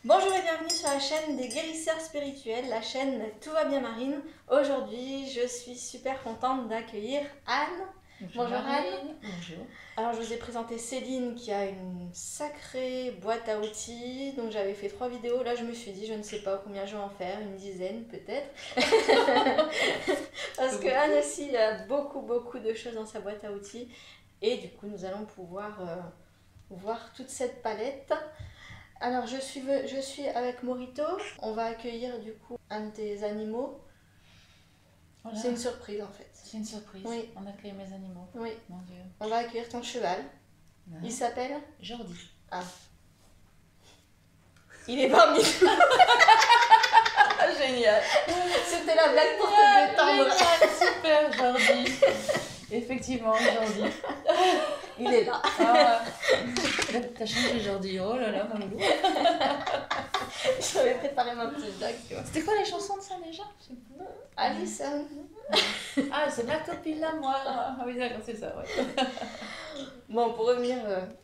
Bonjour et bienvenue sur la chaîne des guérisseurs spirituels, la chaîne Tout va bien Marine. Aujourd'hui, je suis super contente d'accueillir Anne. Bonjour Anne. Bonjour. Alors je vous ai présenté Céline qui a une sacrée boîte à outils. Donc j'avais fait 3 vidéos. Là je me suis dit, je ne sais pas combien je vais en faire, une dizaine peut-être. Parce que Anne aussi a beaucoup de choses dans sa boîte à outils. Et du coup nous allons pouvoir voir toute cette palette. Alors je suis avec Morito, on va accueillir du coup un de tes animaux. Voilà. C'est une surprise en fait. C'est une surprise. Oui. On accueille mes animaux. Oui. Mon Dieu. On va accueillir ton cheval. Ouais. Il s'appelle Jordi. Ah. Il est parmi nous. Génial. C'était la blague pour te détendre. Super, Jordi. Effectivement, Jordi. Il est là. Ah, t'as changé Jordi. Oh là là, mon loulou. J'avais préparé ma petite blague, tu vois. C'était quoi les chansons de ça déjà? Alice. Ah, c'est ma copine là, moi. Ah oui, d'accord, c'est ça, ouais. Bon, pour revenir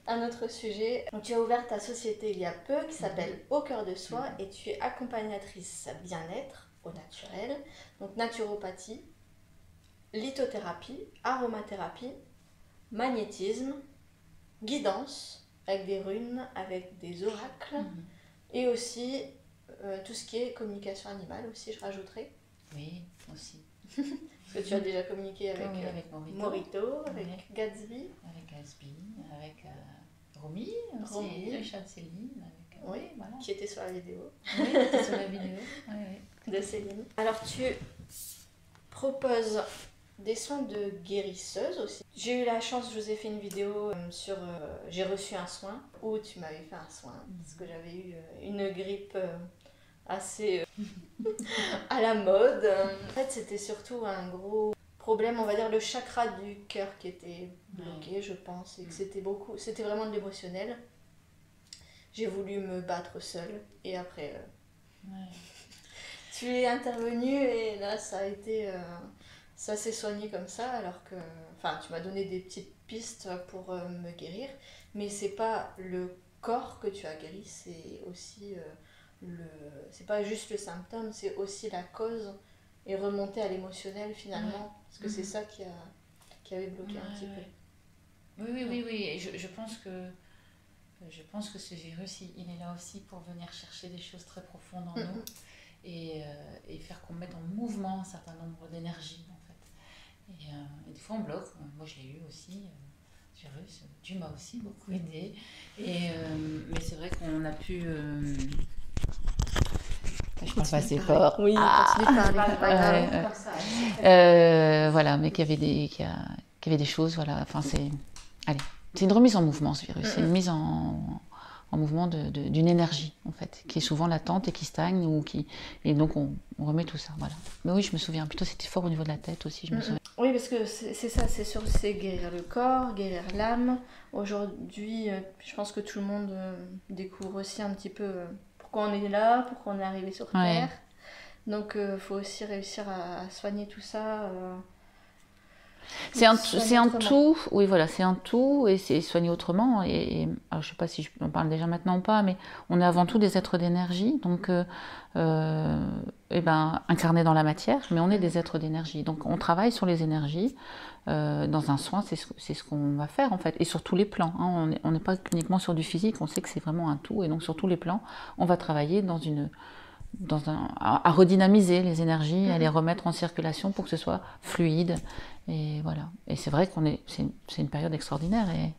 à notre sujet, donc, tu as ouvert ta société il y a peu qui s'appelle Au Cœur de Soi et tu es accompagnatrice bien-être au naturel, donc naturopathie, lithothérapie, aromathérapie, magnétisme, guidance avec des runes, avec des oracles et aussi tout ce qui est communication animale aussi, je rajouterai. Oui, aussi. Parce que tu as déjà communiqué avec, oui, avec Morito, avec Gatsby. Avec Gatsby, avec Romy, aussi, Romy. le chat de Céline. Avec, Oui, voilà. qui était sur la vidéo. Oui, c'était sur la vidéo. Oui, oui. De Céline. Alors tu proposes des soins de guérisseuse aussi. J'ai eu la chance, je vous ai fait une vidéo sur j'ai reçu un soin où tu m'avais fait un soin parce que j'avais eu une grippe assez à la mode. En fait, c'était surtout un gros problème, on va dire le chakra du cœur qui était bloqué, je pense, et que c'était vraiment de l'émotionnel. J'ai voulu me battre seule et après tu es intervenue et là ça a été ça s'est soigné comme ça alors que enfin tu m'as donné des petites pistes pour me guérir, mais c'est pas le corps que tu as guéri, c'est aussi c'est pas juste le symptôme, c'est aussi la cause et remonter à l'émotionnel finalement parce que c'est ça qui avait bloqué un petit peu. Oui. Et je pense que ce virus, il est là aussi pour venir chercher des choses très profondes en nous et faire qu'on mette en mouvement un certain nombre d'énergies en fait. Et des fois on bloque. Moi je l'ai eu aussi, ce virus. Dieu m'a aussi beaucoup aidé. Mais c'est vrai qu'on a pu. Je pense pas assez fort. Oui, continue de parler, c'est pas grave. Voilà, mais qu'il y avait des choses, voilà. Enfin, c'est une remise en mouvement ce virus. C'est une mise en mouvement d'une énergie en fait, qui est souvent latente et qui stagne et donc on remet tout ça, voilà. Mais oui, je me souviens. Plutôt, c'était fort au niveau de la tête aussi. Je me souviens. Oui, parce que c'est ça, c'est guérir le corps, guérir l'âme. Aujourd'hui, je pense que tout le monde découvre aussi un petit peu pourquoi on est là, pourquoi on est arrivé sur Terre. Donc, il faut aussi réussir à soigner tout ça. C'est un tout, oui voilà, c'est un tout et c'est soigner autrement. Alors, je sais pas si on parle déjà maintenant ou pas, mais on est avant tout des êtres d'énergie, donc incarnés dans la matière, mais on est des êtres d'énergie. Donc on travaille sur les énergies. Dans un soin, c'est ce qu'on va faire en fait, et sur tous les plans. Hein. On n'est pas uniquement sur du physique, on sait que c'est vraiment un tout, et donc sur tous les plans, on va travailler à redynamiser les énergies, à les remettre en circulation pour que ce soit fluide. Et voilà. Et c'est vrai c'est une période extraordinaire et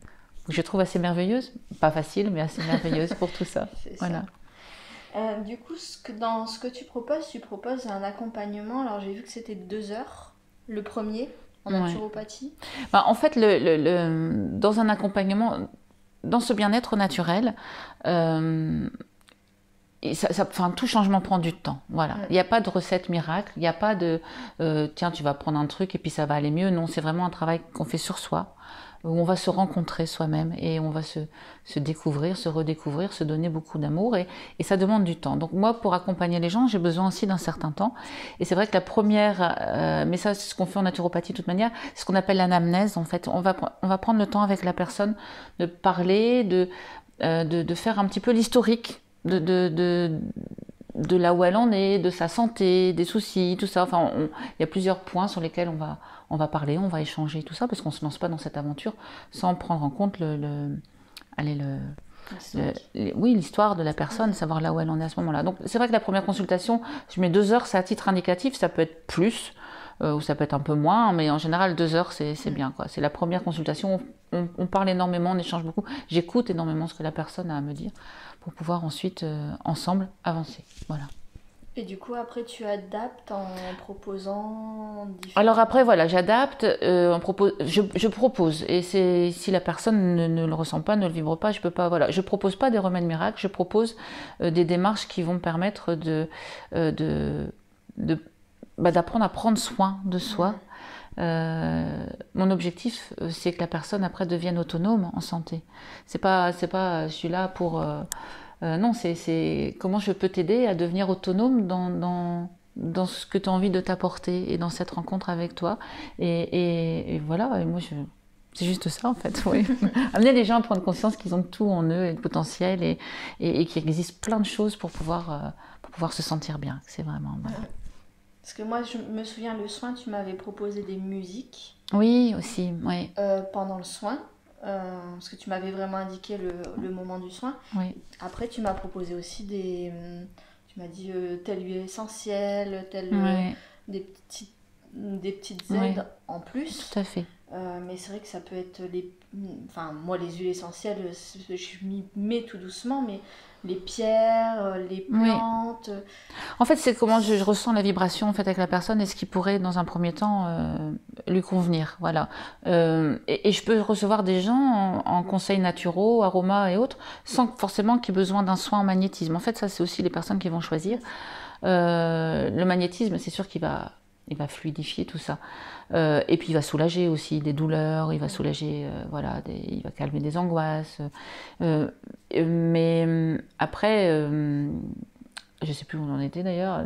que je trouve assez merveilleuse. Pas facile, mais assez merveilleuse pour tout ça. Voilà. Du coup, dans ce que tu proposes un accompagnement. Alors j'ai vu que c'était 2 heures, le premier, en naturopathie. En fait, dans un accompagnement, dans ce bien-être naturel, tout changement prend du temps. Voilà. Il n'y a pas de recette miracle, il n'y a pas de tiens, tu vas prendre un truc et puis ça va aller mieux. Non, c'est vraiment un travail qu'on fait sur soi, où on va se rencontrer soi-même et on va se découvrir, se redécouvrir, se donner beaucoup d'amour et ça demande du temps. Donc moi, pour accompagner les gens, j'ai besoin aussi d'un certain temps. Et c'est vrai que la première, mais ça c'est ce qu'on fait en naturopathie de toute manière, c'est ce qu'on appelle l'anamnèse. En fait, on va prendre le temps avec la personne de parler, de faire un petit peu l'historique de là où elle en est, de sa santé, des soucis, tout ça. Enfin, il y a plusieurs points sur lesquels on va parler, on va échanger, tout ça, parce qu'on ne se lance pas dans cette aventure sans prendre en compte oui, l'histoire de la personne, savoir là où elle en est à ce moment-là. Donc, c'est vrai que la première consultation, je mets 2 heures, c'est à titre indicatif, ça peut être plus, ou ça peut être un peu moins, mais en général, 2 heures, c'est bien, quoi. C'est la première consultation, on parle énormément, on échange beaucoup, j'écoute énormément ce que la personne a à me dire, pour pouvoir ensuite, ensemble, avancer. Voilà. Et du coup, après, tu adaptes en proposant différents... Alors après, voilà, j'adapte, je propose. Et si la personne ne le ressent pas, ne le vibre pas, je peux pas. Voilà, je propose pas des remèdes miracles. Je propose des démarches qui vont permettre d'apprendre à prendre soin de soi. Mon objectif, c'est que la personne après devienne autonome en santé. C'est pas, je suis là pour. Non, c'est comment je peux t'aider à devenir autonome dans ce que tu as envie de t'apporter et dans cette rencontre avec toi. Et voilà, et moi, c'est juste ça en fait. Oui. Amener les gens à prendre conscience qu'ils ont tout en eux et le potentiel et qu'il existe plein de choses pour pouvoir se sentir bien. C'est vraiment. Voilà. Parce que moi, je me souviens, le soin, tu m'avais proposé des musiques. Oui, aussi, oui. Pendant le soin. Parce que tu m'avais vraiment indiqué le moment du soin. Oui. Après, tu m'as proposé aussi tu m'as dit telle huile essentielle, des petites aides en plus. Tout à fait. Mais c'est vrai que ça peut être enfin, moi, les huiles essentielles, je m'y mets tout doucement, mais les pierres, les plantes... Oui. En fait, c'est comment je ressens la vibration en fait, avec la personne et ce qui pourrait, dans un premier temps, lui convenir. Voilà. Et je peux recevoir des gens en conseils naturaux, aromas et autres, sans forcément qu'il y ait besoin d'un soin en magnétisme. En fait, ça, c'est aussi les personnes qui vont choisir. Le magnétisme, c'est sûr qu'il va fluidifier tout ça. Et puis il va soulager aussi des douleurs, il va soulager, il va calmer des angoisses. Mais après, je sais plus où on en était d'ailleurs.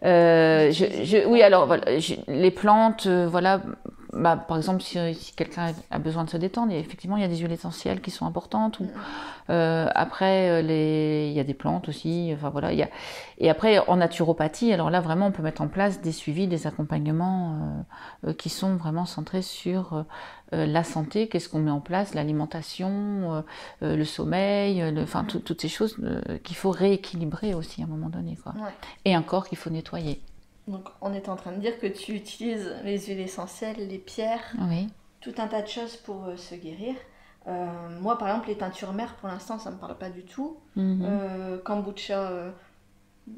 Oui, alors voilà, les plantes, voilà. Par exemple, si quelqu'un a besoin de se détendre, effectivement, il y a des huiles essentielles qui sont importantes. Après, il y a des plantes aussi. Enfin voilà, et après, en naturopathie, alors là, vraiment, on peut mettre en place des suivis, des accompagnements qui sont vraiment centrés sur la santé. Qu'est-ce qu'on met en place, l'alimentation, le sommeil, toutes ces choses qu'il faut rééquilibrer aussi à un moment donné, quoi. Ouais. Et un corps qu'il faut nettoyer. Donc, on est en train de dire que tu utilises les huiles essentielles, les pierres, tout un tas de choses pour se guérir. Moi, par exemple, les teintures mères, pour l'instant, ça ne me parle pas du tout. Kombucha,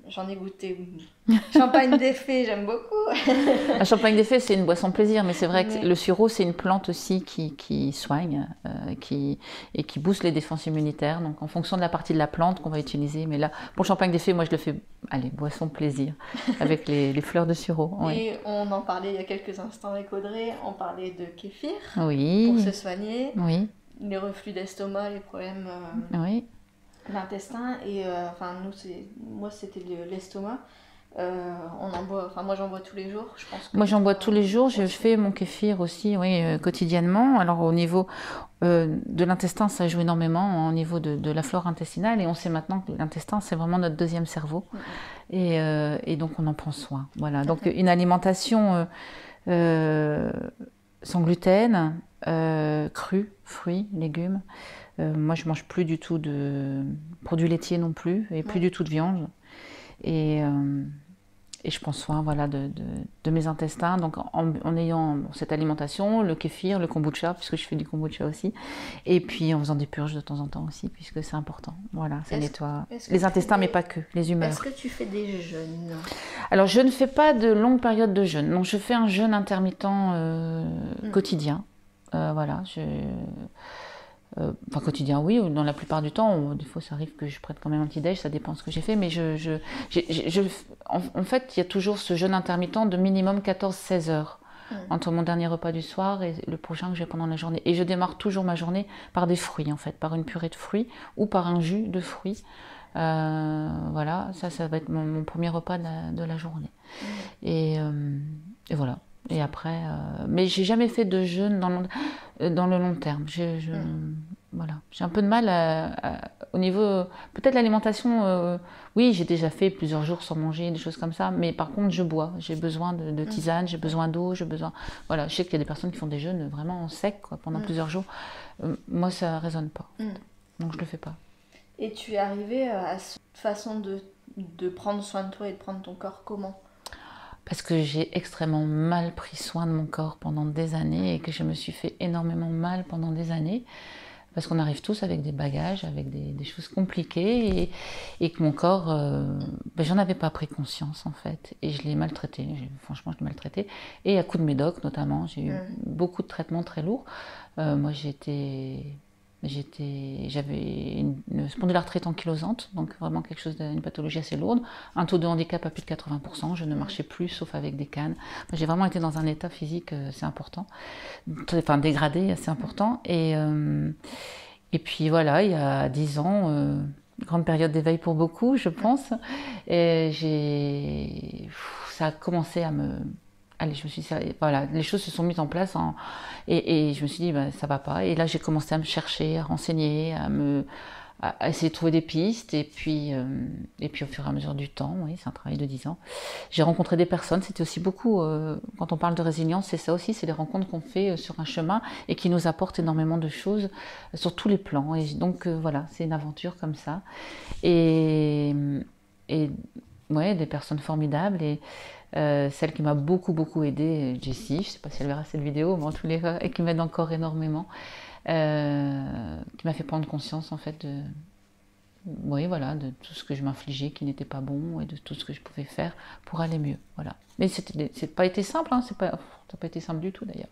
j'en ai goûté. Champagne des fées, j'aime beaucoup. La champagne des fées, c'est une boisson plaisir, mais c'est vrai que le sureau, c'est une plante aussi qui soigne et qui booste les défenses immunitaires. Donc, en fonction de la partie de la plante qu'on va utiliser. Mais là, pour le champagne des fées, moi, je le fais, boisson plaisir, avec les fleurs de sureau. Et on en parlait il y a quelques instants avec Audrey, on parlait de kéfir pour se soigner. Oui. Les reflux d'estomac, les problèmes d'intestin. Et moi, c'était l'estomac. On en boit, moi j'en bois tous les jours. Je pense que moi j'en bois tous les jours, je fais mon kéfir aussi quotidiennement. Alors au niveau de l'intestin, ça joue énormément au niveau de la flore intestinale et on sait maintenant que l'intestin c'est vraiment notre deuxième cerveau et donc on en prend soin. Voilà, donc une alimentation sans gluten, crue, fruits, légumes. Moi je mange plus du tout de produits laitiers non plus et plus du tout de viande. Et je prends soin de mes intestins, donc en ayant cette alimentation, le kéfir, le kombucha, puisque je fais du kombucha aussi, et puis en faisant des purges de temps en temps aussi, puisque c'est important. Voilà, ça nettoie les intestins, mais pas que, les humeurs. Est-ce que tu fais des jeûnes? Alors, je ne fais pas de longues périodes de jeûne. Donc, je fais un jeûne intermittent quotidien. Voilà, quotidien, oui, dans la plupart du temps, des fois ça arrive que je prenne quand même un petit déj, ça dépend de ce que j'ai fait, mais en fait, il y a toujours ce jeûne intermittent de minimum 14-16 heures entre mon dernier repas du soir et le prochain que j'ai pendant la journée. Et je démarre toujours ma journée par des fruits, en fait, par une purée de fruits ou par un jus de fruits. Voilà, ça va être mon premier repas de la journée. Et voilà. Et après, mais j'ai jamais fait de jeûne dans le long terme. Voilà, j'ai un peu de mal au niveau, peut-être l'alimentation, oui, j'ai déjà fait plusieurs jours sans manger, des choses comme ça, mais par contre, je bois. J'ai besoin de tisane, j'ai besoin d'eau, j'ai besoin... Voilà, je sais qu'il y a des personnes qui font des jeûnes vraiment secs, quoi, pendant plusieurs jours. Moi, ça ne résonne pas. Donc, je ne le fais pas. Et tu es arrivée à cette façon de prendre soin de toi et de prendre ton corps comment? Parce que j'ai extrêmement mal pris soin de mon corps pendant des années et que je me suis fait énormément mal pendant des années. Parce qu'on arrive tous avec des bagages, avec des choses compliquées et que mon corps, j'en avais pas pris conscience en fait. Et je l'ai maltraité, franchement je l'ai maltraité. Et à coup de médoc notamment, j'ai eu beaucoup de traitements très lourds. Moi j'avais une spondylarthrite ankylosante, donc vraiment quelque chose une pathologie assez lourde, un taux de handicap à plus de 80%, je ne marchais plus sauf avec des cannes. J'ai vraiment été dans un état physique assez important, enfin dégradé assez important. Et puis voilà, il y a 10 ans, grande période d'éveil pour beaucoup, je pense, et ça a commencé à me... Allez, je me suis dit, voilà, les choses se sont mises en place et je me suis dit, bah, ça va pas. Et là, j'ai commencé à me chercher, à renseigner, à essayer de trouver des pistes. Et puis au fur et à mesure du temps, oui, c'est un travail de 10 ans, j'ai rencontré des personnes. C'était aussi beaucoup, quand on parle de résilience, c'est ça aussi, c'est les rencontres qu'on fait sur un chemin et qui nous apportent énormément de choses sur tous les plans. Et donc, voilà, c'est une aventure comme ça. Et ouais, des personnes formidables. Et celle qui m'a beaucoup aidée, Jessie, je ne sais pas si elle verra cette vidéo, mais en tous les cas, et qui m'aide encore énormément, qui m'a fait prendre conscience en fait oui, voilà, de tout ce que je m'infligeais qui n'était pas bon et de tout ce que je pouvais faire pour aller mieux. Voilà. Mais c'est pas été simple, hein, ça n'a pas été simple du tout d'ailleurs.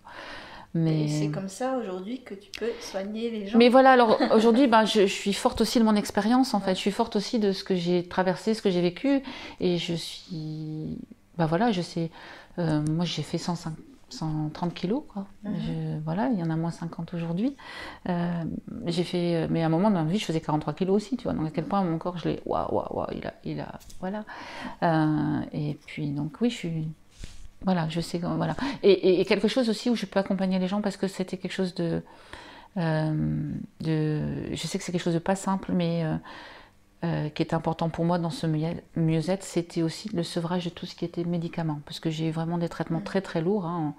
Mais c'est comme ça aujourd'hui que tu peux soigner les gens. Mais voilà, alors aujourd'hui, je suis forte aussi de mon expérience en fait. Je suis forte aussi de ce que j'ai traversé, ce que j'ai vécu. Et je suis... voilà, je sais... moi, j'ai fait 130 kilos, quoi. Voilà, il y en a moins 50 aujourd'hui. J'ai fait... Mais à un moment dans ma vie, je faisais 43 kilos aussi, tu vois. Donc à quel point mon corps, je l'ai... Waouh, il a... Voilà. Et puis, donc oui, je suis... Voilà, je sais, voilà. Et quelque chose aussi où je peux accompagner les gens parce que c'était quelque chose de... je sais que c'est quelque chose de pas simple, mais qui est important pour moi dans ce mieux-être, c'était aussi le sevrage de tout ce qui était médicaments. Parce que j'ai eu vraiment des traitements très lourds hein,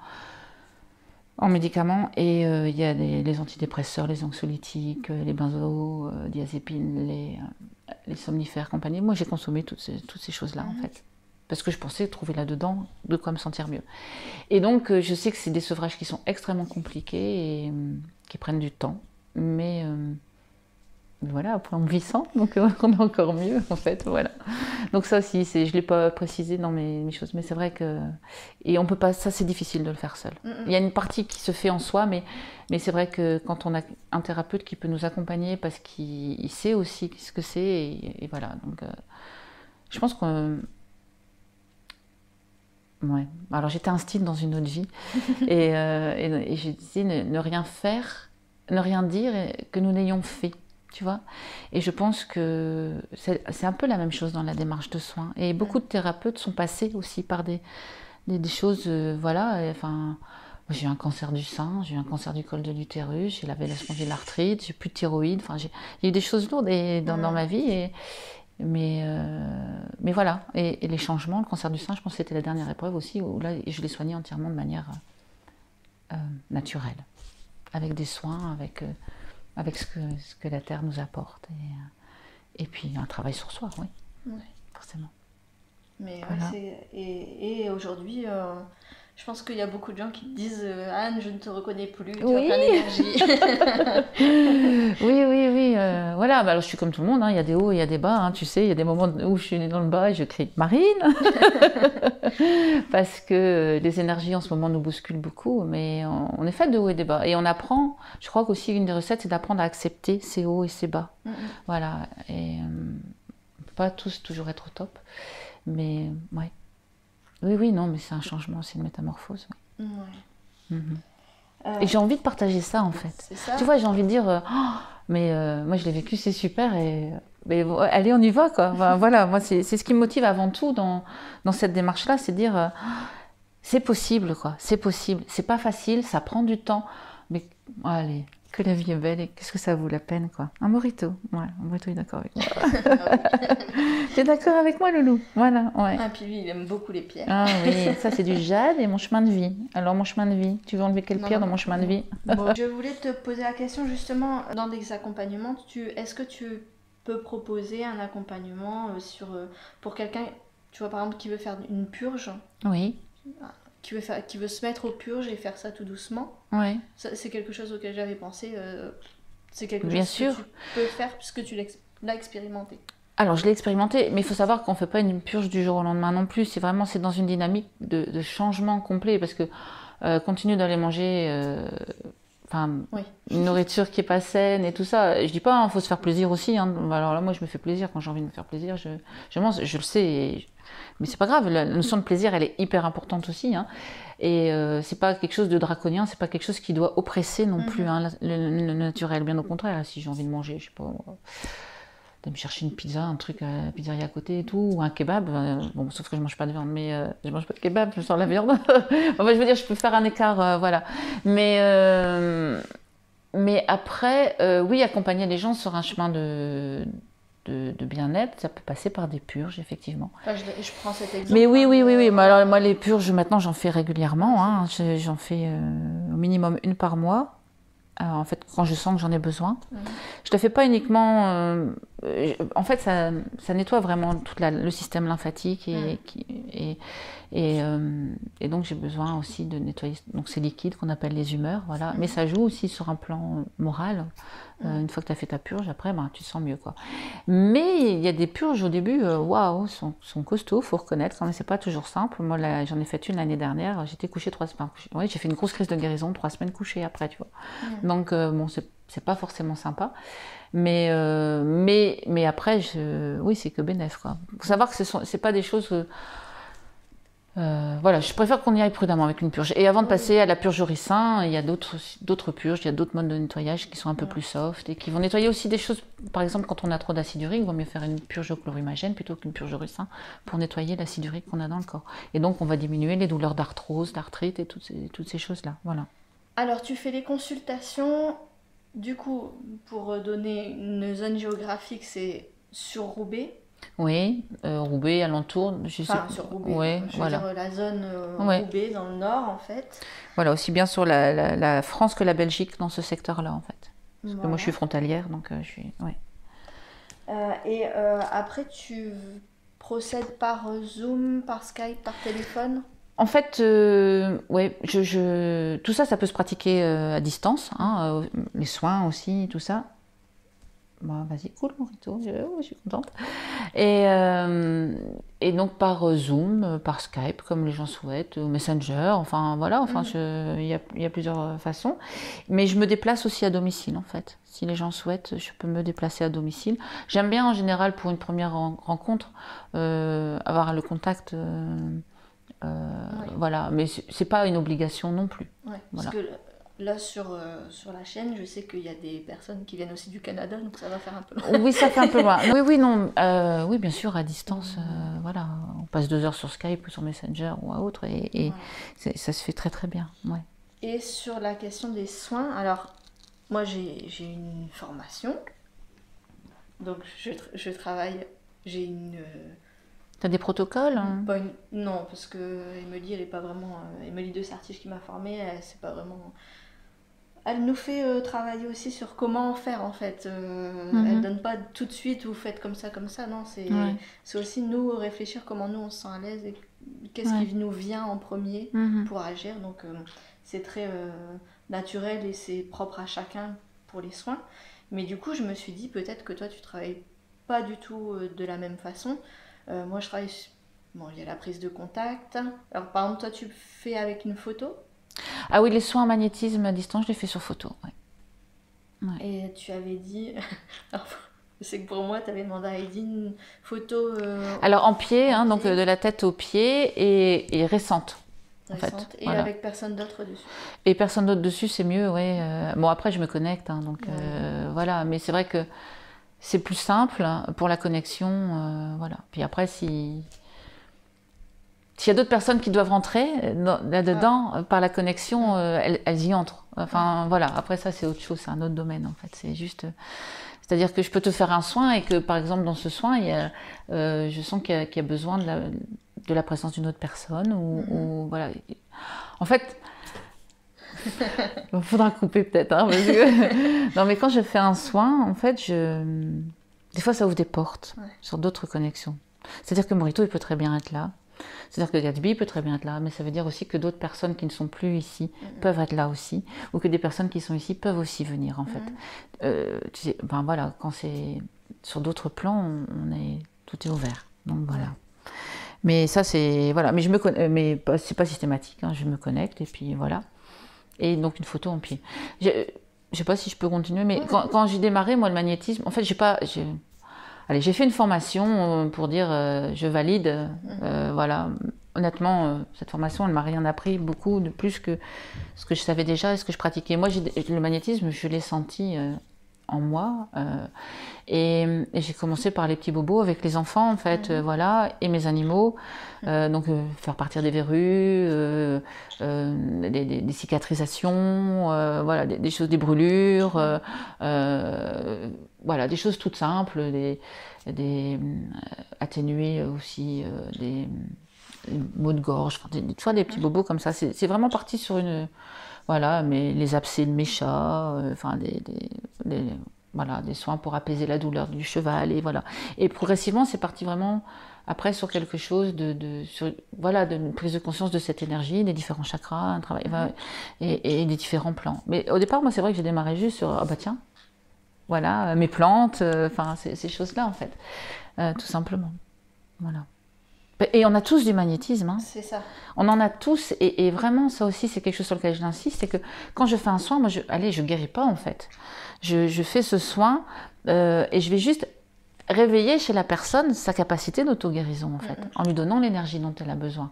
en médicaments. Et il y a les antidépresseurs, les anxiolytiques, les benzodiazépines, les somnifères, compagnie. Moi, j'ai consommé toutes ces choses-là, en fait. Parce que je pensais trouver là-dedans de quoi me sentir mieux. Et donc, je sais que c'est des sevrages qui sont extrêmement compliqués et qui prennent du temps. Mais voilà, après on glissant, donc on est encore mieux, en fait, voilà. Donc ça aussi, je ne l'ai pas précisé dans mes choses, mais c'est vrai que... Et on peut pas... Ça, c'est difficile de le faire seul. Il y a une partie qui se fait en soi, mais c'est vrai que quand on a un thérapeute qui peut nous accompagner parce qu'il sait aussi ce que c'est, et voilà. Donc, je pense qu'on... Ouais. Alors j'étais instite dans une autre vie et je disais ne rien faire, ne rien dire que nous n'ayons fait, tu vois. Et je pense que c'est un peu la même chose dans la démarche de soins. Et beaucoup de thérapeutes sont passés aussi par des choses, voilà. Enfin, j'ai eu un cancer du sein, j'ai eu un cancer du col de l'utérus, j'ai la spondylarthrite, j'ai plus de thyroïde. Enfin, j'ai eu des choses lourdes dans ma vie mais voilà, et les changements, le cancer du sein, je pense que c'était la dernière épreuve aussi, où là, je l'ai soigné entièrement de manière naturelle, avec des soins, avec ce que la Terre nous apporte, et puis un travail sur soi, oui, forcément. Mais voilà. Et aujourd'hui, je pense qu'il y a beaucoup de gens qui te disent Anne, je ne te reconnais plus, tu as Oui. plein d'énergie. Oui. Voilà, alors je suis comme tout le monde, hein. Il y a des hauts et il y a des bas, hein. Tu sais, il y a des moments où je suis dans le bas et je crie Marine parce que les énergies en ce moment nous bousculent beaucoup, mais on est fait de hauts et des bas. Et on apprend, je crois qu'aussi une des recettes, c'est d'apprendre à accepter ces hauts et ces bas. Voilà, et on ne peut pas tous toujours être au top, mais ouais. Oui, non, mais c'est un changement, c'est une métamorphose. Oui. Et j'ai envie de partager ça, en fait. C'est ça. Tu vois, j'ai envie de dire, mais moi je l'ai vécu, c'est super, mais allez, on y va, quoi. Enfin, voilà, moi c'est ce qui me motive avant tout dans cette démarche-là, c'est de dire, c'est possible, quoi. C'est possible. C'est pas facile, ça prend du temps, mais allez, que la vie est belle et qu'est-ce que ça vaut la peine, quoi. Un mojito, ouais, un mojito est d'accord avec moi. T'es d'accord avec moi, Loulou? Voilà, ouais. Ah, puis lui, il aime beaucoup les pierres. Ah oui, ça c'est du jade et mon chemin de vie. Alors mon chemin de vie, tu veux enlever quelle pierre dans mon chemin de vie? Bon, je voulais te poser la question justement, dans des accompagnements, est-ce que tu peux proposer un accompagnement pour quelqu'un, tu vois par exemple, qui veut faire une purge, Oui. qui veut se mettre aux purges et faire ça tout doucement? Oui. C'est quelque chose auquel j'avais pensé, c'est quelque Bien chose sûr. que tu peux faire puisque tu l'as expérimenté. Alors, je l'ai expérimenté, mais il faut savoir qu'on ne fait pas une purge du jour au lendemain non plus. C'est dans une dynamique de changement complet parce que continuer d'aller manger Oui. une nourriture qui n'est pas saine et tout ça. Je dis pas, il faut se faire plaisir aussi. Hein. Alors là, moi, je me fais plaisir. Quand j'ai envie de me faire plaisir, je mange, je le sais. Mais c'est pas grave, la notion de plaisir, elle est hyper importante aussi. Hein. Et c'est pas quelque chose de draconien, c'est pas quelque chose qui doit oppresser non plus hein, le naturel. Bien au contraire, si j'ai envie de manger, je sais pas, de me chercher une pizza, un truc à la pizzeria à côté et tout, ou un kebab. Bon, sauf que je mange pas de viande, mais je mange pas de kebab, je sors la viande. Enfin, je veux dire, je peux faire un écart, voilà. Mais après, oui, accompagner les gens sur un chemin de bien-être, ça peut passer par des purges, effectivement. Enfin, je prends cet exemple. Mais oui. Mais alors, moi, les purges, maintenant, j'en fais régulièrement. Hein. J'en fais au minimum une par mois. En fait, quand je sens que j'en ai besoin. Je ne le fais pas uniquement... en fait, ça nettoie vraiment tout le système lymphatique et donc j'ai besoin aussi de nettoyer donc ces liquides qu'on appelle les humeurs. Voilà. Mais ça joue aussi sur un plan moral. Une fois que tu as fait ta purge, après, tu te sens mieux, quoi. Mais il y a des purges au début, waouh, sont costauds, il faut reconnaître. Mais c'est pas toujours simple. Moi, j'en ai fait une l'année dernière. J'étais couchée 3 semaines. Oui, j'ai fait une grosse crise de guérison, 3 semaines couchée après, tu vois. Donc, bon, c'est pas forcément sympa. Mais après, oui, c'est que bénef, quoi. Faut savoir que c'est pas des choses... voilà, je préfère qu'on y aille prudemment avec une purge. Et avant de passer à la purge au ricin, il y a d'autres purges, il y a d'autres modes de nettoyage qui sont un peu plus soft et qui vont nettoyer aussi des choses. Par exemple, quand on a trop d'acide urique, il vaut mieux faire une purge au chlorhumagène plutôt qu'une purge au ricin pour nettoyer l'acide urique qu'on a dans le corps. Et donc, on va diminuer les douleurs d'arthrose, d'arthrite et toutes ces choses-là. Voilà. Alors, tu fais les consultations, du coup, pour donner une zone géographique, c'est sur Roubaix. Oui, Roubaix, alentour. Sur Roubaix, ouais, je veux dire la zone Roubaix, dans le nord, en fait. Voilà, aussi bien sur la France que la Belgique dans ce secteur-là, en fait. Parce que moi, je suis frontalière, donc je suis... Ouais. Après, tu procèdes par Zoom, par Skype, par téléphone? En fait, ouais, tout ça, ça peut se pratiquer à distance, hein, les soins aussi, tout ça. Bon, vas-y, cool, Morito, je suis contente. Et donc par Zoom, par Skype, comme les gens souhaitent, ou Messenger, enfin voilà, il y a plusieurs façons. Mais je me déplace aussi à domicile, en fait. Si les gens souhaitent, je peux me déplacer à domicile. J'aime bien, en général, pour une première rencontre, avoir le contact... Voilà, mais c'est pas une obligation non plus. Ouais, parce que là sur la chaîne, je sais qu'il y a des personnes qui viennent aussi du Canada, donc ça va faire un peu loin. Oui, ça fait un peu loin. Oui, non. Oui, bien sûr, à distance, voilà. On passe 2 heures sur Skype ou sur Messenger ou à autre, et ça se fait très très bien. Ouais. Et sur la question des soins, alors moi j'ai une formation, donc je travaille, j'ai une... T'as des protocoles hein? Non, parce que Émilie, elle est pas vraiment... Émilie de Sartige qui m'a formée, c'est pas vraiment... Elle nous fait travailler aussi sur comment faire, en fait. Elle donne pas tout de suite, vous faites comme ça, non. C'est aussi nous réfléchir comment nous on se sent à l'aise et qu'est-ce qui nous vient en premier pour agir. Donc c'est très naturel et c'est propre à chacun pour les soins. Mais du coup, je me suis dit peut-être que toi, tu travailles pas du tout de la même façon. Moi, je travaille... Bon, il y a la prise de contact. Alors, par exemple, toi, tu fais avec une photo? Ah oui, les soins en magnétisme à distance, je les fais sur photo. Ouais. Et tu avais dit... Alors, je sais que pour moi, tu avais demandé à Heidi une photo... Alors, en pied, donc de la tête aux pieds et récente. En fait. Et voilà. Avec personne d'autre dessus. Et personne d'autre dessus, c'est mieux, ouais. Bon, après, je me connecte, donc voilà. Mais c'est vrai que c'est plus simple pour la connexion, voilà. Puis après, si s'il y a d'autres personnes qui doivent rentrer là-dedans, par la connexion, elles y entrent. Enfin, voilà. Après ça, c'est autre chose, c'est un autre domaine, en fait. C'est juste... C'est-à-dire que je peux te faire un soin et que, par exemple, dans ce soin, je sens qu'il y a besoin de la présence d'une autre personne. Ou voilà. En fait... Il faudra couper peut-être, hein, parce que... Non, mais quand je fais un soin, en fait, des fois, ça ouvre des portes sur d'autres connexions. C'est-à-dire que Morito, il peut très bien être là. C'est-à-dire que Gatsby peut très bien être là, mais ça veut dire aussi que d'autres personnes qui ne sont plus ici peuvent être là aussi, ou que des personnes qui sont ici peuvent aussi venir, en fait. Tu sais, ben voilà, quand c'est sur d'autres plans, tout est ouvert. Donc voilà. Mais ça, c'est... Voilà. Mais mais c'est pas systématique, hein, je me connecte, et puis voilà. Et donc une photo en pied. Je sais pas si je peux continuer, mais quand j'ai démarré, moi, le magnétisme, en fait, j'ai fait une formation pour dire je valide. Voilà. Honnêtement, cette formation, elle m'a rien appris beaucoup de plus que ce que je savais déjà et ce que je pratiquais. Moi, le magnétisme, je l'ai senti en moi. Et j'ai commencé par les petits bobos avec les enfants, en fait, voilà, et mes animaux. Donc, faire partir des verrues, des cicatrisations, voilà, des choses, des brûlures, voilà, des choses toutes simples, atténuer aussi des maux de gorge, tu vois, des petits bobos comme ça. C'est vraiment parti sur une... Voilà, mais les abcès de mes chats, enfin voilà, des soins pour apaiser la douleur du cheval, et voilà. Et progressivement, c'est parti vraiment après sur quelque chose voilà, de prise de conscience de cette énergie, des différents chakras, un travail, et des différents plans. Mais au départ, moi, c'est vrai que j'ai démarré juste sur, ah bah tiens, voilà, mes plantes, enfin, ces choses-là, en fait, tout simplement. Voilà. Et on a tous du magnétisme. Hein. C'est ça. On en a tous, et vraiment, ça aussi, c'est quelque chose sur lequel j'insiste, c'est que quand je fais un soin, moi, je guéris pas, en fait. Je fais ce soin, et je vais juste réveiller chez la personne sa capacité d'auto-guérison, en fait, en lui donnant l'énergie dont elle a besoin.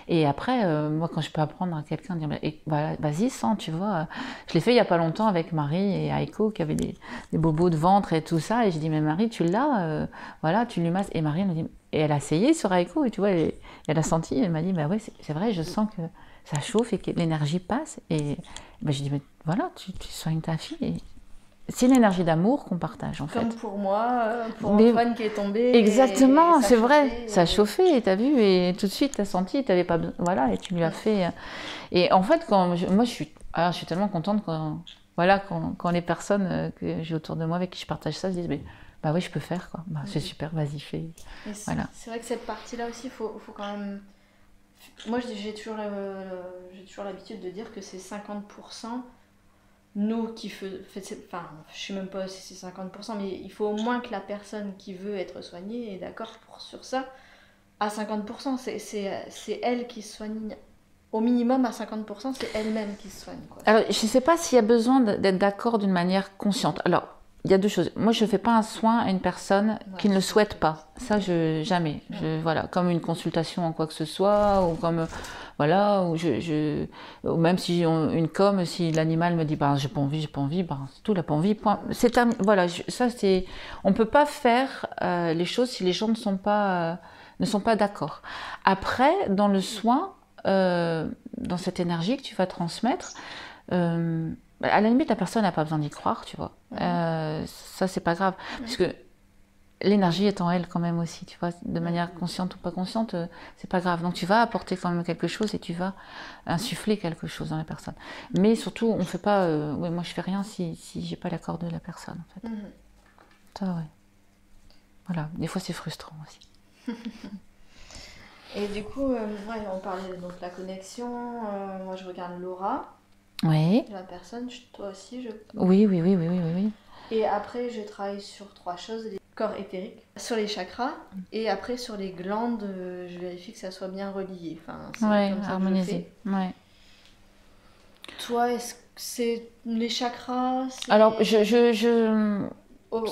Et après, moi, quand je peux apprendre à quelqu'un, dire, vas-y, sens, tu vois. Je l'ai fait il y a pas longtemps avec Marie et Aiko, qui avaient des bobos de ventre et tout ça, et je dis, mais Marie, tu l'as, voilà, tu lui masses. Et Marie, elle me dit, et elle a essayé sur Aiko, et tu vois, elle a senti, elle m'a dit, bah ouais, c'est vrai, je sens que ça chauffe et que l'énergie passe. Et bah, je dis, mais voilà, tu soignes ta fille. Et c'est une énergie d'amour qu'on partage, en fait. Comme pour moi, pour Antoine qui est tombé. Exactement, c'est vrai, ça a chauffé, et t'as vu, et tout de suite, t'as senti, t'avais pas besoin, voilà, et tu lui as fait. Et en fait, moi, je suis tellement contente quand les personnes que j'ai autour de moi avec qui je partage ça se disent, mais bah oui, je peux faire, quoi. Bah, c'est super, vas-y, fais. Voilà. C'est vrai que cette partie-là aussi, il faut quand même... Moi, j'ai toujours l'habitude de dire que c'est 50% nous qui enfin, je sais même pas si c'est 50%, mais il faut au moins que la personne qui veut être soignée est d'accord sur ça à 50%. C'est elle qui se soigne. Au minimum, à 50%, c'est elle-même qui se soigne, quoi. Alors, je ne sais pas s'il y a besoin d'être d'accord d'une manière consciente. Alors, il y a deux choses. Moi, je ne fais pas un soin à une personne qui ne le souhaite pas. Ça, jamais. Voilà, comme une consultation en quoi que ce soit, ou comme... Voilà, ou même si une com, si l'animal me dit bah, j'ai pas envie, bah, c'est tout, il n'a pas envie, point. Voilà, ça c'est... On ne peut pas faire les choses si les gens ne sont pas d'accord. Après, dans le soin, dans cette énergie que tu vas transmettre, à la limite, la personne n'a pas besoin d'y croire, tu vois. Ça, c'est pas grave. Parce que l'énergie est en elle quand même aussi, tu vois, de manière consciente ou pas consciente, c'est pas grave. Donc tu vas apporter quand même quelque chose et tu vas insuffler quelque chose dans la personne. Mais surtout, on fait pas... moi, je fais rien si j'ai pas l'accord de la personne, en fait. Ça, ouais. Voilà, des fois, c'est frustrant aussi. Et du coup, on parlait donc de la connexion. Moi, je regarde l'aura. Oui. La personne, toi aussi, Oui. Et après, je travaille sur 3 choses. Les corps éthériques, sur les chakras, et après sur les glandes, je vérifie que ça soit bien relié. Enfin, c'est harmonisé. Ouais. Toi, est-ce que c'est les chakras? Alors,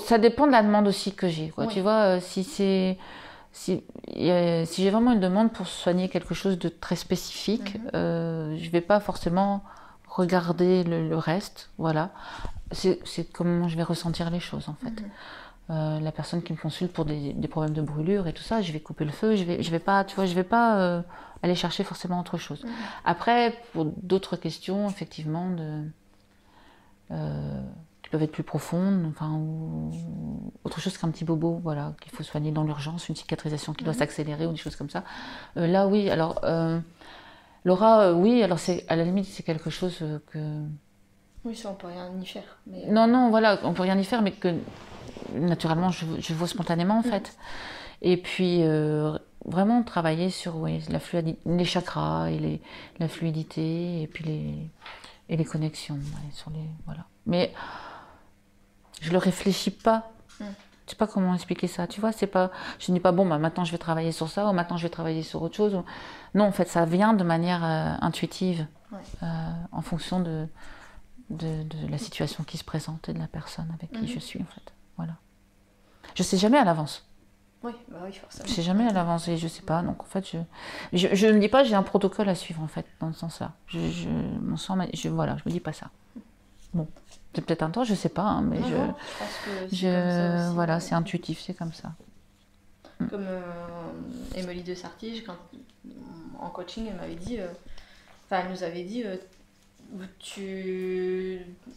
ça dépend de la demande aussi que j'ai. Quoi. Tu vois, si j'ai vraiment une demande pour soigner quelque chose de très spécifique, je vais pas forcément regarder le reste. Voilà. C'est comment je vais ressentir les choses, en fait. La personne qui me consulte pour des problèmes de brûlure et tout ça, je vais couper le feu, je vais pas, tu vois, je vais pas aller chercher forcément autre chose. Après, pour d'autres questions, effectivement, qui peuvent être plus profondes, enfin, ou autre chose qu'un petit bobo, voilà, qu'il faut soigner dans l'urgence, une cicatrisation qui doit s'accélérer ou des choses comme ça. Là, oui, alors, Laura, oui, alors à la limite, c'est quelque chose que... Oui, ça, on peut rien y faire. Mais... Non, non, voilà, on peut rien y faire, mais que naturellement, je vois spontanément, en fait. Et puis, vraiment travailler sur les chakras et la fluidité, et puis les connexions. Voilà. Mais je ne le réfléchis pas. Je ne sais pas comment expliquer ça, tu vois, je ne dis pas, bon, bah, maintenant je vais travailler sur ça, ou maintenant je vais travailler sur autre chose. Non, en fait, ça vient de manière intuitive, en fonction de la situation qui se présente et de la personne avec qui je suis, en fait. Voilà. Je ne sais jamais à l'avance. Oui, bah oui, forcément. Je ne sais jamais à l'avance et je ne sais pas. Donc, en fait, je ne me dis pas j'ai un protocole à suivre, en fait, dans ce sens-là. Voilà, je ne me dis pas ça. Bon, c'est peut-être un temps, je ne sais pas, hein, mais je pense que c'est comme ça aussi. Voilà, c'est intuitif, c'est comme ça. Comme Émilie de Sartige, en coaching, elle m'avait dit, elle nous avait dit,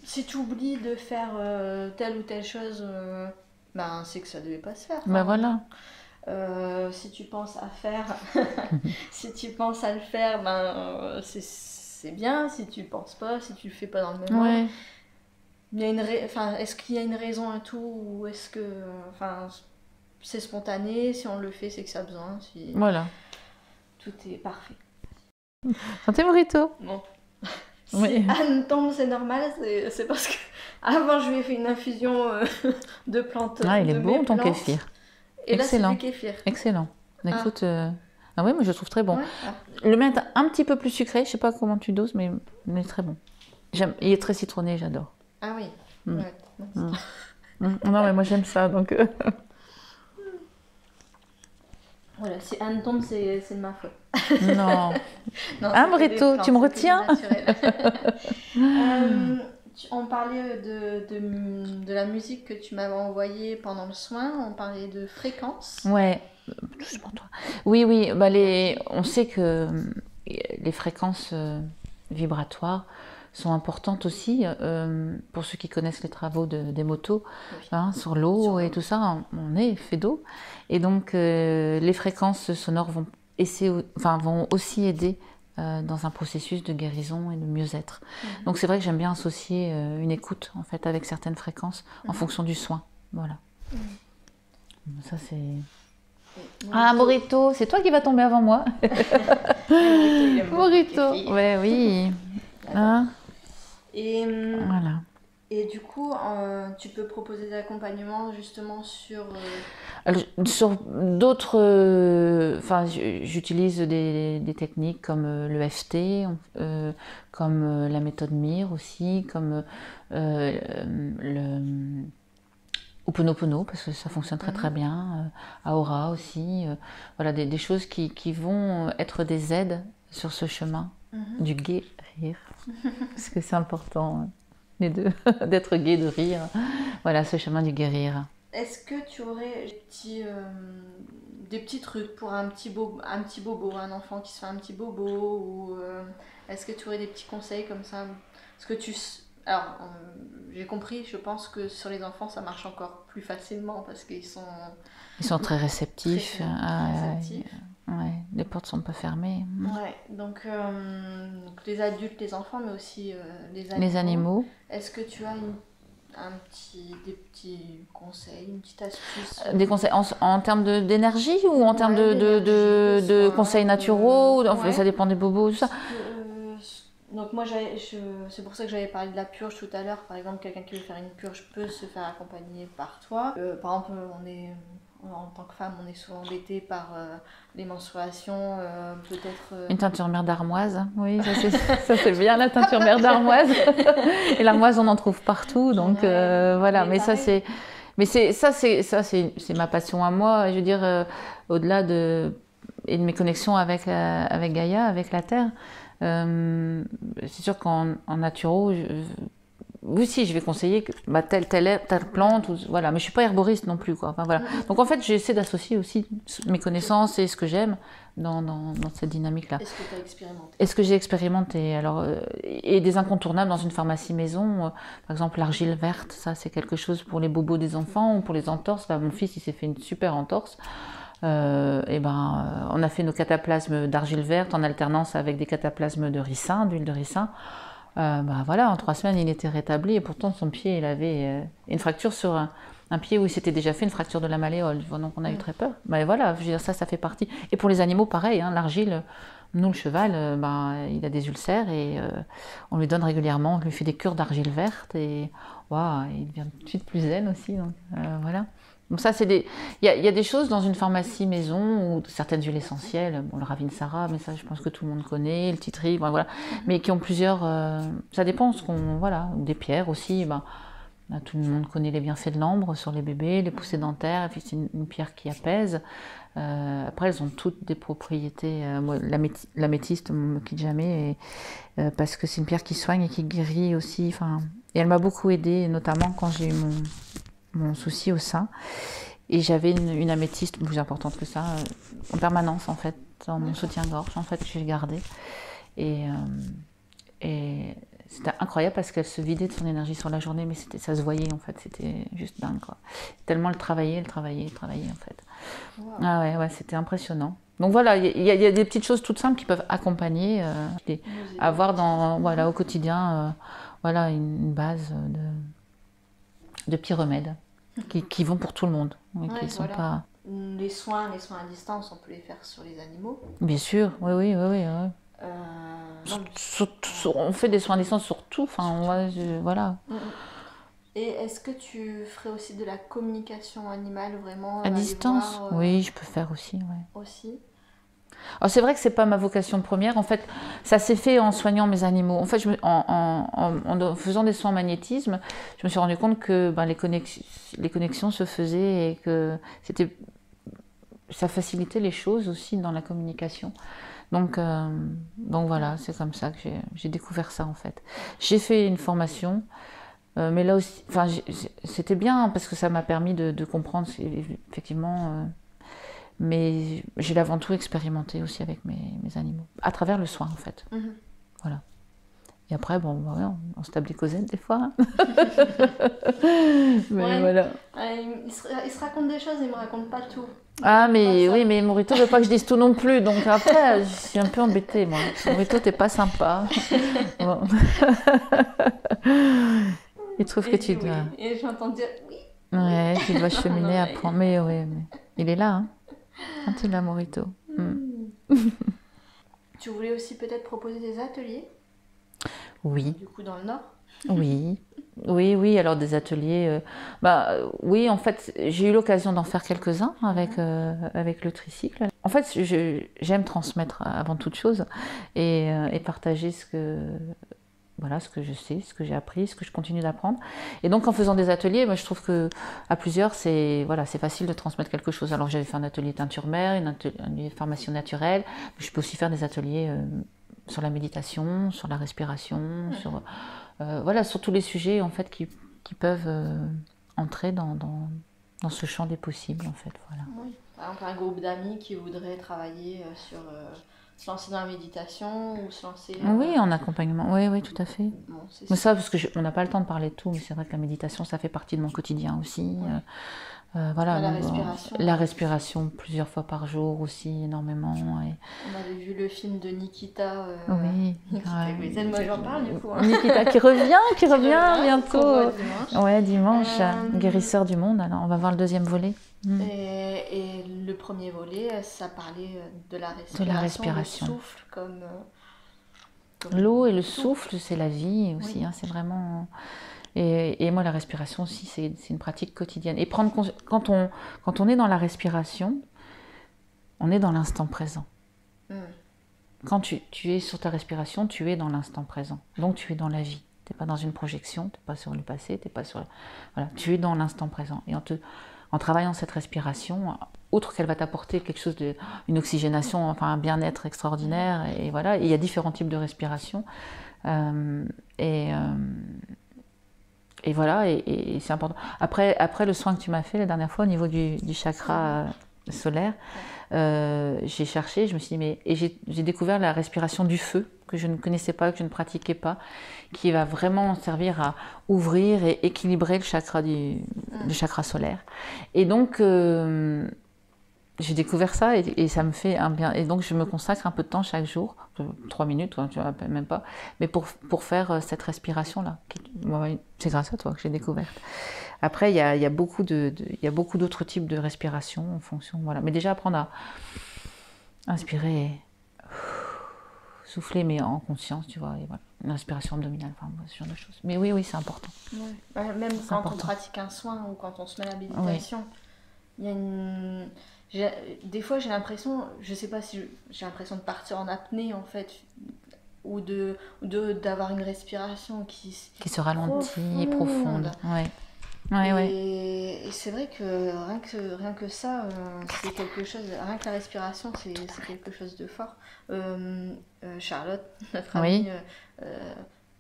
si tu oublies de faire telle ou telle chose, c'est que ça devait pas se faire. Ben voilà. Si tu penses à faire, si tu penses à le faire, c'est bien. Si tu le penses pas, si tu le fais pas dans le moment. Ouais. Est-ce qu'il y a une raison à tout, ou est-ce que, c'est spontané, si on le fait, c'est que ça a besoin. Voilà. Tout est parfait. Santé Morito. Bon. Si Anne tombe, c'est normal, c'est parce que avant je lui ai fait une infusion de plantes. Ah, il est bon ton kéfir. Et excellent. Là, c'est du kéfir. Excellent. Écoute, ah oui, moi je le trouve très bon. Ouais. Le mien est un petit peu plus sucré, je sais pas comment tu doses, mais très bon. Il est très citronné, j'adore. Ah oui. Ouais. Non, mais moi j'aime ça, donc. Voilà, si Anne tombe, c'est de ma faute. Non. Morito, tu me retiens? On parlait de la musique que tu m'avais envoyée pendant le soin, on parlait de fréquences. Ouais, doucement toi. Oui, on sait que les fréquences vibratoires sont importantes aussi pour ceux qui connaissent les travaux des motos, sur l'eau et tout ça, on est fait d'eau. Et donc les fréquences sonores vont aussi aider dans un processus de guérison et de mieux-être. Donc c'est vrai que j'aime bien associer une écoute en fait avec certaines fréquences en fonction du soin. Voilà. Ça c'est... Morito, c'est toi qui vas tomber avant moi. Morito, ouais, oui. Voilà. Et du coup, tu peux proposer des accompagnements justement sur d'autres... j'utilise des techniques comme le FT, comme la méthode MIR aussi, comme le Ho'oponopono, parce que ça fonctionne très très bien, Aura aussi. Voilà, des choses qui vont être des aides sur ce chemin du guérir, parce que c'est important. Les deux, d'être gai, de rire. Voilà, ce chemin du guérir. Est-ce que tu aurais des petits trucs pour un petit bobo, un enfant qui se fait un petit bobo, ou est-ce que tu aurais des petits conseils comme ça? Parce que alors, j'ai compris, je pense que sur les enfants, ça marche encore plus facilement parce qu'ils sont... Ils sont très réceptifs. Ouais, les portes sont pas fermées. Ouais, donc les adultes, les enfants, mais aussi les animaux. Les animaux. Est-ce que tu as des petits conseils, une petite astuce? Des conseils en termes d'énergie ou en termes de conseils naturels? Ça dépend des bobos, tout ça. Donc moi, c'est pour ça que j'avais parlé de la purge tout à l'heure. Par exemple, quelqu'un qui veut faire une purge peut se faire accompagner par toi. Par exemple, en tant que femme, on est souvent embêté par les menstruations, peut-être... Une teinture mère d'armoise, oui, ça c'est bien la teinture mère d'armoise. Et l'armoise, on en trouve partout, donc voilà. Mais ça c'est ma passion à moi. Je veux dire, au-delà de mes connexions avec Gaïa, avec la Terre. C'est sûr qu'en naturo, oui, si, je vais conseiller que, bah, telle plante, ou, voilà. Mais je suis pas herboriste non plus, quoi. Enfin, voilà. Donc en fait, j'essaie d'associer aussi mes connaissances et ce que j'aime dans cette dynamique-là. Est-ce que tu as expérimenté? Est-ce que j'ai expérimenté? Alors, et des incontournables dans une pharmacie maison, par exemple l'argile verte, ça c'est quelque chose pour les bobos des enfants ou pour les entorses. Là, mon fils, il s'est fait une super entorse. Et ben, on a fait nos cataplasmes d'argile verte en alternance avec des cataplasmes de ricin, d'huile de ricin. Ben voilà, en 3 semaines, il était rétabli et pourtant son pied, il avait une fracture sur un pied où il s'était déjà fait une fracture de la malléole. Donc on a eu très peur. Ben voilà, je veux dire, ça fait partie. Et pour les animaux, pareil, hein, l'argile, nous, le cheval, ben, il a des ulcères et on lui donne régulièrement, on lui fait des cures d'argile verte et wow, il devient tout de suite plus zen aussi. Donc, voilà. Donc ça, c'est des... Il y a des choses dans une pharmacie maison, ou certaines huiles essentielles, bon, le Ravinsara, mais ça, je pense que tout le monde connaît, le titri, bon, voilà, mais qui ont plusieurs... ça dépend, ce qu'on... Voilà, ou des pierres aussi, ben, là, tout le monde connaît les bienfaits de l'ambre sur les bébés, les poussées dentaires, et puis c'est une pierre qui apaise. Après, elles ont toutes des propriétés... moi, l'améthyste ne me quitte jamais, parce que c'est une pierre qui soigne et qui guérit aussi, enfin... Et elle m'a beaucoup aidée, notamment quand j'ai eu mon souci au sein. Et j'avais une améthyste plus importante que ça, en permanence en fait, dans mon soutien-gorge, en fait, je l'ai gardée. Et c'était incroyable parce qu'elle se vidait de son énergie sur la journée, mais ça se voyait en fait, c'était juste dingue quoi. Tellement elle travaillait en fait. Wow. Ah ouais, c'était impressionnant. Donc voilà, il y a des petites choses toutes simples qui peuvent accompagner, avoir au quotidien voilà, une base de petits remèdes. Qui vont pour tout le monde. Qui sont pas... Les soins à distance, on peut les faire sur les animaux. Bien sûr, oui. On fait des soins à distance sur tout. Enfin, voilà. Et est-ce que tu ferais aussi de la communication animale vraiment à distance? Oui, je peux faire aussi. Ouais. Aussi. Alors c'est vrai que c'est pas ma vocation première. En fait, ça s'est fait en soignant mes animaux. En fait, en faisant des soins en magnétisme, je me suis rendu compte que les connexions se faisaient et que ça facilitait les choses aussi dans la communication. Donc voilà, c'est comme ça que j'ai découvert ça en fait. J'ai fait une formation, mais là aussi, c'était bien parce que ça m'a permis de comprendre effectivement. Mais j'ai avant tout expérimenté aussi avec mes animaux, à travers le soin en fait. Voilà. Et après, bon, on se tape des causettes des fois. Mais voilà. Il se raconte des choses, il ne me raconte pas tout. Ah, mais oui, mais Morito ne veut pas que je dise tout non plus. Donc après, je suis un peu embêtée, moi. Morito, t'es pas sympa. Bon. Il trouve que tu dois. Et j'entends dire oui. Ouais, tu dois cheminer, apprendre. Mais il est là, hein. Quand il a Morito. Tu voulais aussi peut-être proposer des ateliers? Oui. Du coup, dans le Nord? Oui, alors des ateliers. Oui, en fait, j'ai eu l'occasion d'en faire quelques-uns avec le tricycle. En fait, j'aime transmettre avant toute chose et partager ce que je sais, ce que j'ai appris, ce que je continue d'apprendre. Et donc en faisant des ateliers, je trouve qu'à plusieurs, c'est facile de transmettre quelque chose. Alors j'avais fait un atelier teinture mère, une pharmacie naturelle. Je peux aussi faire des ateliers sur la méditation, sur la respiration, sur tous les sujets en fait qui peuvent entrer dans ce champ des possibles en fait. Voilà. Oui. Par exemple, un groupe d'amis qui voudrait travailler sur se lancer dans la méditation ou se lancer... Oui, en accompagnement, oui, tout à fait. Bon, mais ça, parce qu'on n'a pas le temps de parler de tout, mais c'est vrai que la méditation, ça fait partie de mon quotidien aussi. Voilà, la respiration plusieurs fois par jour aussi, énormément. Et... On avait vu le film de Nikita. Oui. Moi j'en parle du coup. Hein. Nikita qui revient bientôt. Dimanche. Guérisseur du monde. Alors on va voir le 2e volet. Et le premier volet, ça parlait de la respiration. Le souffle comme l'eau et le souffle, c'est la vie aussi. Hein, c'est vraiment. Et moi, la respiration aussi, c'est une pratique quotidienne. Et quand on est dans la respiration, on est dans l'instant présent. Quand tu es sur ta respiration, tu es dans l'instant présent. Donc tu es dans la vie. Tu n'es pas dans une projection, tu n'es pas sur le passé, t'es pas sur... Voilà, tu es dans l'instant présent. Et en travaillant cette respiration, outre qu'elle va t'apporter quelque chose une oxygénation, enfin un bien-être extraordinaire, et voilà, il y a différents types de respiration. Et voilà, et c'est important. Après le soin que tu m'as fait la dernière fois au niveau du chakra solaire, j'ai cherché, je me suis dit, mais... Et j'ai découvert la respiration du feu, que je ne connaissais pas, que je ne pratiquais pas, qui va vraiment servir à ouvrir et équilibrer le chakra solaire. Et donc, j'ai découvert ça et ça me fait un bien. Et donc, je me consacre un peu de temps chaque jour, 3 minutes, tu vois, même pas, mais pour faire cette respiration-là. C'est grâce à toi que j'ai découverte. Après, il y a beaucoup d'autres types de respiration en fonction. Voilà. Mais déjà, apprendre à inspirer, souffler, mais en conscience, tu vois. Et voilà. Une respiration abdominale, enfin, ce genre de choses. Mais oui, c'est important. Ouais. Même quand on pratique un soin ou quand on se met à la méditation, il y a une... Des fois, j'ai l'impression, je sais pas si j'ai l'impression de partir en apnée en fait, ou d'avoir une respiration qui se ralentit, profonde. Et c'est vrai que rien que ça, c'est quelque chose. Rien que la respiration, c'est quelque chose de fort. Charlotte, notre amie,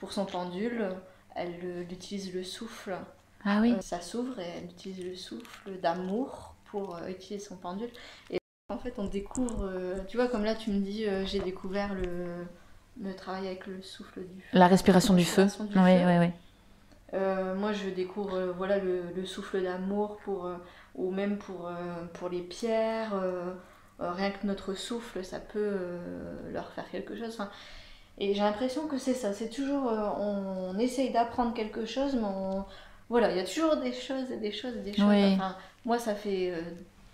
pour son pendule, elle utilise le souffle. Ah oui. Ça s'ouvre et elle utilise le souffle d'amour pour utiliser son pendule. Et en fait, on découvre, tu vois, comme là tu me dis, j'ai découvert le travail avec le souffle du feu. La respiration du feu. Oui. Moi, je découvre voilà, le souffle d'amour ou même pour les pierres. Rien que notre souffle, ça peut leur faire quelque chose. Enfin, et j'ai l'impression que c'est ça. C'est toujours, on essaye d'apprendre quelque chose, mais voilà, il y a toujours des choses et des choses et des choses. Oui. Enfin, moi, ça fait...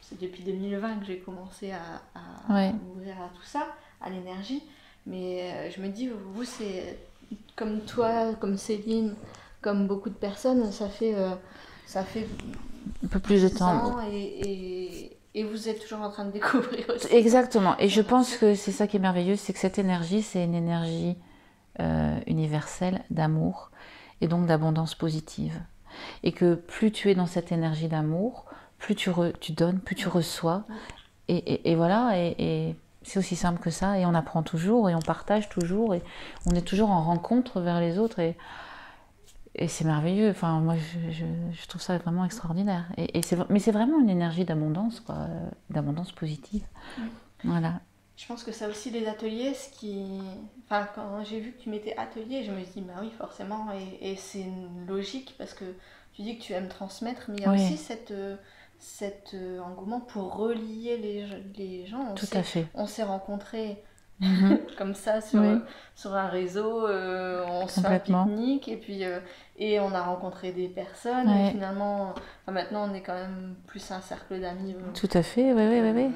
c'est depuis 2020 que j'ai commencé à m'ouvrir à tout ça, à l'énergie. Mais je me dis, vous, c'est comme toi, comme Céline, comme beaucoup de personnes, ça fait un peu plus de temps. Et vous êtes toujours en train de découvrir aussi. Exactement. Et je pense que c'est ça qui est merveilleux, c'est que cette énergie, c'est une énergie universelle d'amour et donc d'abondance positive. Et que plus tu es dans cette énergie d'amour, plus tu donnes, plus tu reçois. Et voilà, et c'est aussi simple que ça. Et on apprend toujours, et on partage toujours, et on est toujours en rencontre vers les autres. Et c'est merveilleux. Enfin, moi, je trouve ça vraiment extraordinaire. Mais c'est vraiment une énergie d'abondance, quoi, d'abondance positive. Voilà. Je pense que ça aussi, les ateliers, enfin, quand j'ai vu que tu mettais atelier, je me suis dit, bah oui, forcément, et c'est une logique, parce que tu dis que tu aimes transmettre, mais il y a aussi cet engouement pour relier les gens. Tout à fait. On s'est rencontrés comme ça sur un réseau, on se fait un pique-nique, et on a rencontré des personnes, et finalement, maintenant, on est quand même plus un cercle d'amis. Tout à fait, oui.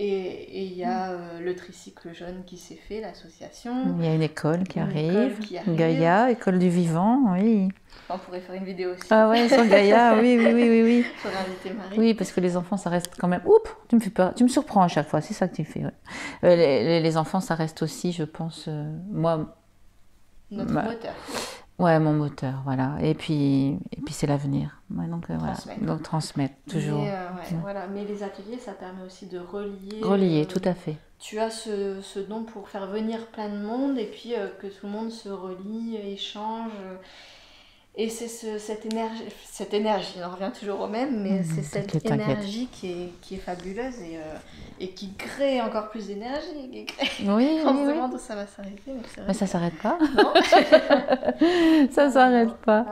Et il y a le tricycle jaune qui s'est fait, l'association. Il y a une école qui arrive. Gaïa, école du vivant, oui. On pourrait faire une vidéo aussi. Ah ouais, sur Gaïa, oui. Faudrait inviter Marie. Oui, parce que les enfants, ça reste quand même... Oups, tu me fais peur, tu me surprends à chaque fois, c'est ça que tu fais. Ouais. Les enfants, ça reste aussi, je pense, notre moteur. Ouais, mon moteur, voilà. Et puis c'est l'avenir. Ouais, donc transmettre, toujours. Voilà. Mais les ateliers, ça permet aussi de relier. Relier, tout à fait. Tu as ce don pour faire venir plein de monde, et puis que tout le monde se relie, échange. Et c'est cette énergie, on revient toujours au même, mais c'est cette énergie qui est fabuleuse et qui crée encore plus d'énergie. On se demande où ça va s'arrêter. Mais ça s'arrête pas. Non. Ça s'arrête pas.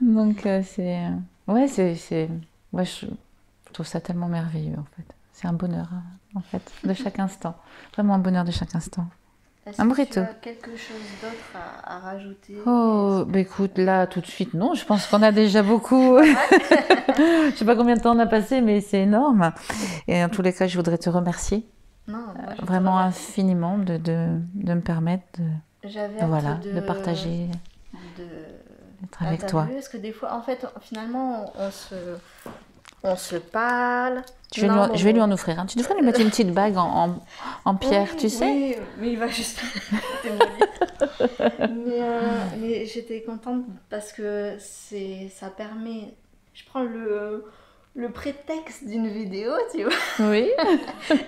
Donc c'est... Ouais, moi, je trouve ça tellement merveilleux, en fait. C'est un bonheur, en fait, de chaque instant. Vraiment un bonheur de chaque instant. Est-ce que tu as quelque chose d'autre à rajouter? Oh, bah écoute, là, tout de suite, non. Je pense qu'on a déjà beaucoup... Je sais pas combien de temps on a passé, mais c'est énorme. Et en tous les cas, je voudrais te remercier. Vraiment infiniment de me permettre de partager, d'être avec toi. Parce que des fois, en fait, finalement, on se parle. Je vais lui en offrir un. Tu devrais lui mettre une petite bague en pierre, tu sais. Oui, mais il va juste démolir. Mais j'étais contente parce que ça permet... Je prends le prétexte d'une vidéo, tu vois. Oui.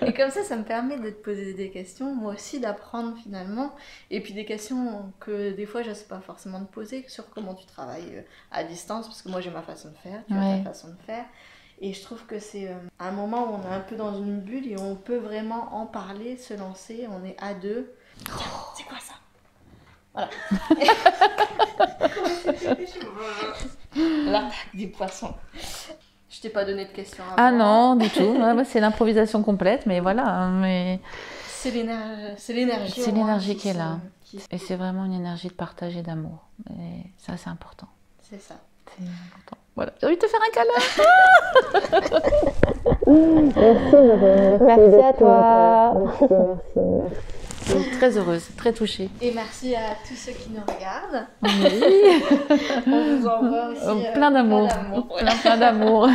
Et comme ça me permet de te poser des questions, moi aussi d'apprendre finalement. Et puis des questions que des fois je ne sais pas forcément te poser sur comment tu travailles à distance, parce que moi j'ai ma façon de faire, tu as ta façon de faire. Et je trouve que c'est un moment où on est un peu dans une bulle et on peut vraiment en parler, se lancer, on est à deux. Tiens, c'est quoi ça? Voilà. L'attaque du poisson. Je t'ai pas donné de questions avant. Ah non, du tout. C'est l'improvisation complète, mais voilà. Mais... C'est l'énergie. C'est l'énergie qui est là. Et c'est vraiment une énergie de partage et d'amour. Et ça, c'est important. C'est ça. C'est important. Voilà. J'ai envie de te faire un câlin. Merci à toi. Merci. Je suis très heureuse, très touchée. Et merci à tous ceux qui nous regardent. Oui. On vous envoie aussi plein d'amour. Plein d'amour.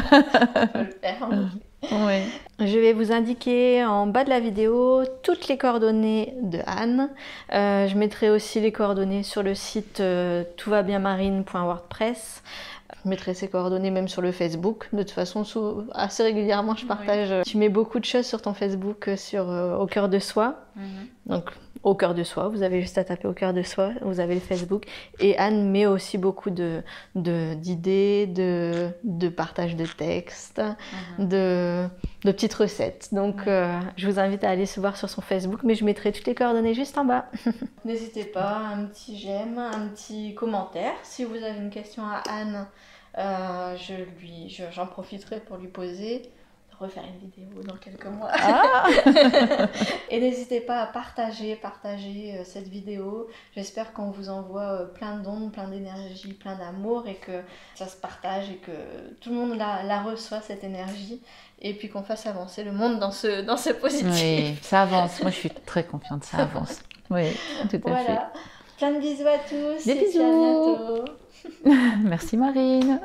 Oui. Je vais vous indiquer en bas de la vidéo toutes les coordonnées de Anne. Je mettrai aussi les coordonnées sur le site toutvabienmarine.wordpress. Je mettrai ses coordonnées même sur le Facebook. De toute façon, assez régulièrement, je partage. Oui. Tu mets beaucoup de choses sur ton Facebook Au Cœur de Soi. Donc, Au Cœur de Soi, vous avez juste à taper Au Cœur de Soi, vous avez le Facebook. Et Anne met aussi beaucoup d'idées, de partage de textes, de petites recettes. Donc, je vous invite à aller se voir sur son Facebook, mais je mettrai toutes les coordonnées juste en bas. N'hésitez pas, un petit j'aime, un petit commentaire. Si vous avez une question à Anne, j'en profiterai pour lui poser, refaire une vidéo dans quelques mois. Et n'hésitez pas à partager cette vidéo. J'espère qu'on vous envoie plein d'ondes, plein d'énergie, plein d'amour, et que ça se partage et que tout le monde la reçoit, cette énergie, et puis qu'on fasse avancer le monde dans ce positif. Oui, ça avance. Moi, je suis très confiante, ça avance. Oui, tout à fait. Plein de bisous à tous. Des bisous. À bientôt. Merci Marine.